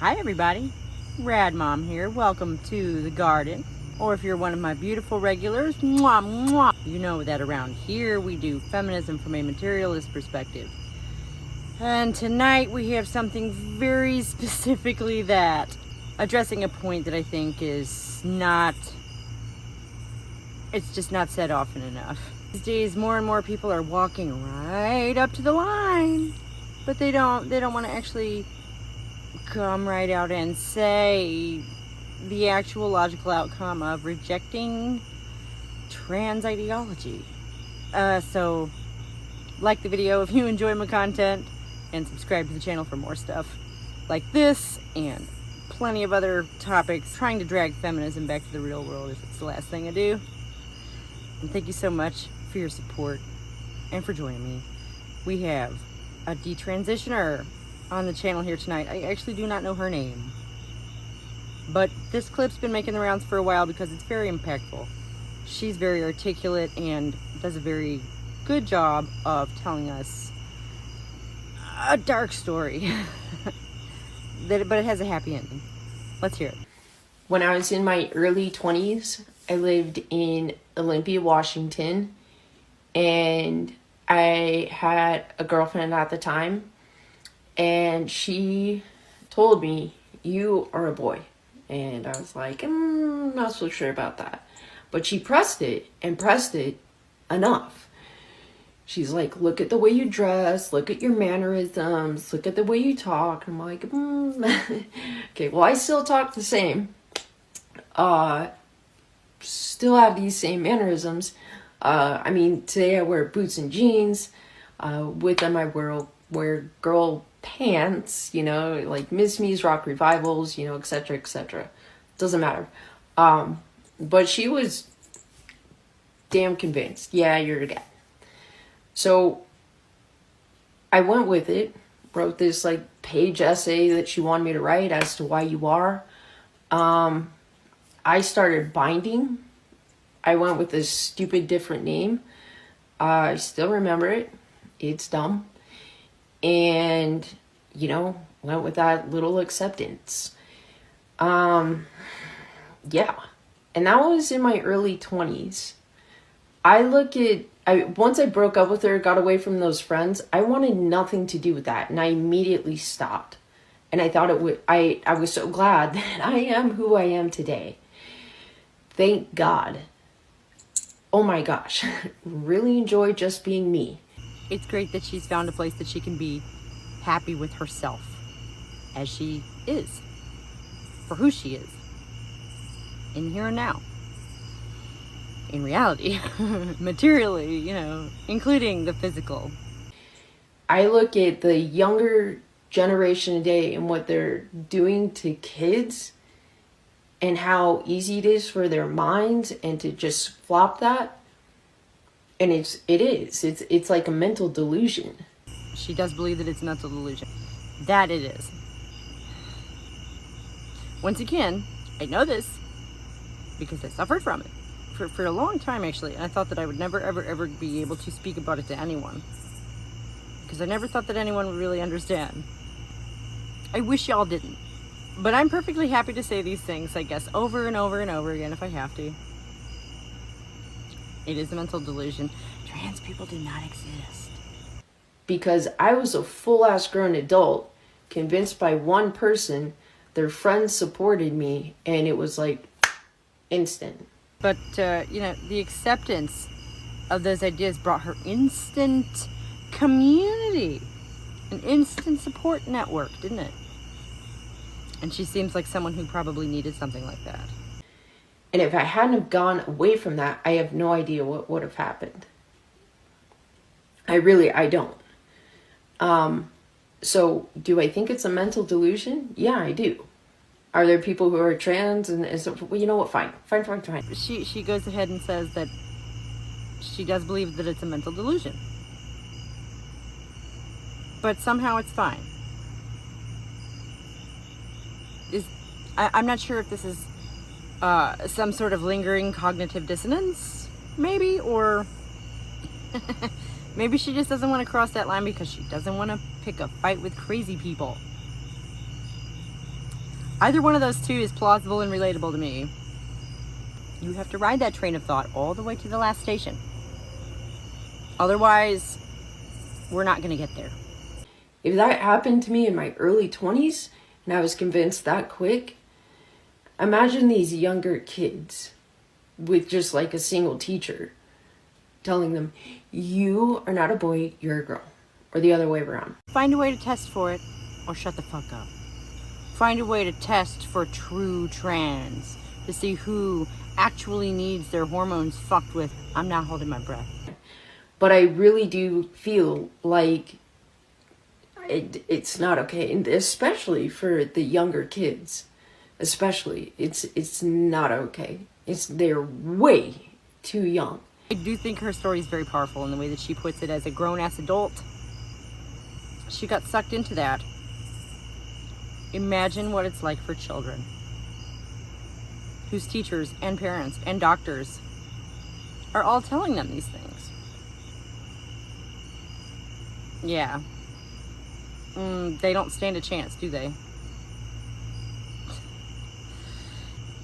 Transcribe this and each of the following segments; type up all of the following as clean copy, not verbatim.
Hi everybody, Rad Mom here. Welcome to the garden. Or if you're one of my beautiful regulars, mwah, mwah. You know that around here we do feminism from a materialist perspective. And tonight we have something very specifically that, addressing a point that I think is not, it's just not said often enough. These days more and more people are walking right up to the line, but they don't want to actually come right out and say the actual logical outcome of rejecting trans ideology. So like the video if you enjoy my content, and subscribe to the channel for more stuff like this and plenty of other topics. Trying to drag feminism back to the real world if it's the last thing I do. And thank you so much for your support and for joining me. We have a detransitioner on the channel here tonight. I actually do not know her name, but this clip's been making the rounds for a while because it's very impactful. She's very articulate and does a very good job of telling us a dark story but it has a happy ending. Let's hear it. When I was in my early 20s, I lived in Olympia, Washington, and I had a girlfriend at the time, and she told me, "You are a boy." And I was like, not so sure about that. But she pressed it enough. She's like, "Look at the way you dress, look at your mannerisms, look at the way you talk." I'm like, okay, well, I still talk the same. Still have these same mannerisms. I mean, today I wear boots and jeans. With them I wear girl pants, you know, like Miss Me's Rock Revivals, you know, etc., etc. Doesn't matter. But she was damn convinced. Yeah, you're a guy. So I went with it, wrote this like page essay that she wanted me to write as to why you are. I started binding. I went with this stupid different name. I still remember it. It's dumb. And, you know, went with that little acceptance. Yeah. And that was in my early 20s. Once I broke up with her, got away from those friends, I wanted nothing to do with that. And I immediately stopped. And I thought I was so glad that I am who I am today. Thank God. Oh my gosh. Really enjoy just being me. It's great that she's found a place that she can be happy with herself as she is, for who she is, in here and now. In reality, materially, you know, including the physical. I look at the younger generation today and what they're doing to kids and how easy it is for their minds and to just flop that. And it's like a mental delusion. She does believe that it's a mental delusion. That it is. Once again, I know this because I suffered from it. For a long time, actually. And I thought that I would never, ever be able to speak about it to anyone. Because I never thought that anyone would really understand. I wish y'all didn't. But I'm perfectly happy to say these things, I guess, over and over and over again if I have to. It is a mental delusion. Trans people do not exist. Because I was a full-ass grown adult, convinced by one person, their friends supported me, and it was like instant. But, you know, the acceptance of those ideas brought her instant community, an instant support network, didn't it? And she seems like someone who probably needed something like that. And if I hadn't have gone away from that, I have no idea what would have happened. I don't. So do I think it's a mental delusion? Yeah, I do. Are there people who are trans and well, you know what? Fine. She goes ahead and says that she does believe that it's a mental delusion, but somehow it's fine. I'm not sure if this is some sort of lingering cognitive dissonance, maybe, or maybe she just doesn't want to cross that line because she doesn't want to pick a fight with crazy people. Either one of those two is plausible and relatable to me. You have to ride that train of thought all the way to the last station. Otherwise, we're not going to get there. If that happened to me in my early 20s and I was convinced that quick, imagine these younger kids with just like a single teacher telling them, you are not a boy, you're a girl, or the other way around. Find a way to test for it, or shut the fuck up. Find a way to test for true trans, to see who actually needs their hormones fucked with. I'm not holding my breath. But I really do feel like it's not okay, and especially for the younger kids. Especially, it's not okay. They're way too young. I do think her story is very powerful in the way that she puts it. As a grown-ass adult, she got sucked into that. Imagine what it's like for children whose teachers and parents and doctors are all telling them these things. Yeah. They don't stand a chance, do they?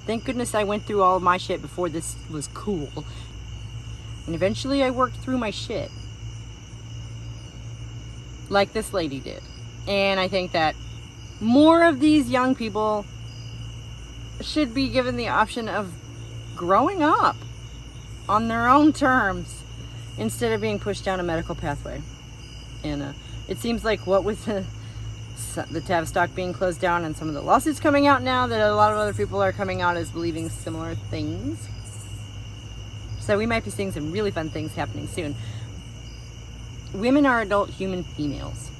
Thank goodness I went through all of my shit before this was cool. And eventually I worked through my shit. Like this lady did. And I think that more of these young people should be given the option of growing up on their own terms instead of being pushed down a medical pathway. And it seems like what with the Tavistock being closed down and some of the lawsuits coming out now, that a lot of other people are coming out as believing similar things. So we might be seeing some really fun things happening soon. Women are adult human females.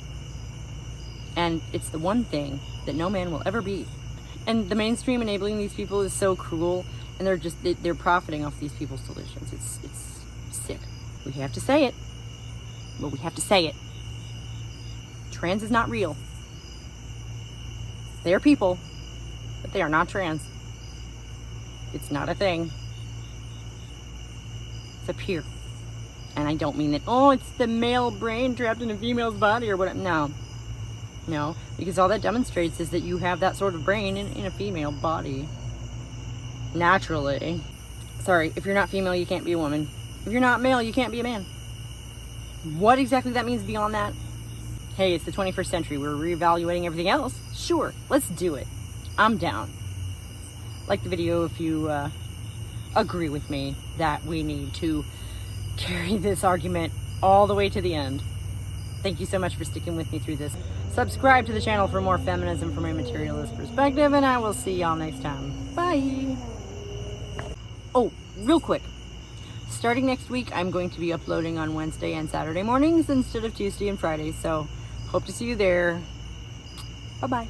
And it's the one thing that no man will ever be. And the mainstream enabling these people is so cruel, and they're profiting off these people's solutions. It's sick. We have to say it. But we have to say it. Trans is not real. They are people, but they are not trans. It's not a thing. It's up here. And I don't mean that, oh, it's the male brain trapped in a female's body or whatever. No, because all that demonstrates is that you have that sort of brain in a female body. Naturally. Sorry, if you're not female, you can't be a woman. If you're not male, you can't be a man. What exactly that means beyond that? Hey, it's the 21st century. We're reevaluating everything else. Sure, let's do it. I'm down. Like the video if you agree with me that we need to carry this argument all the way to the end. Thank you so much for sticking with me through this. Subscribe to the channel for more feminism from a materialist perspective, and I will see y'all next time. Bye! Oh, real quick. Starting next week, I'm going to be uploading on Wednesday and Saturday mornings instead of Tuesday and Friday, so hope to see you there. Bye-bye.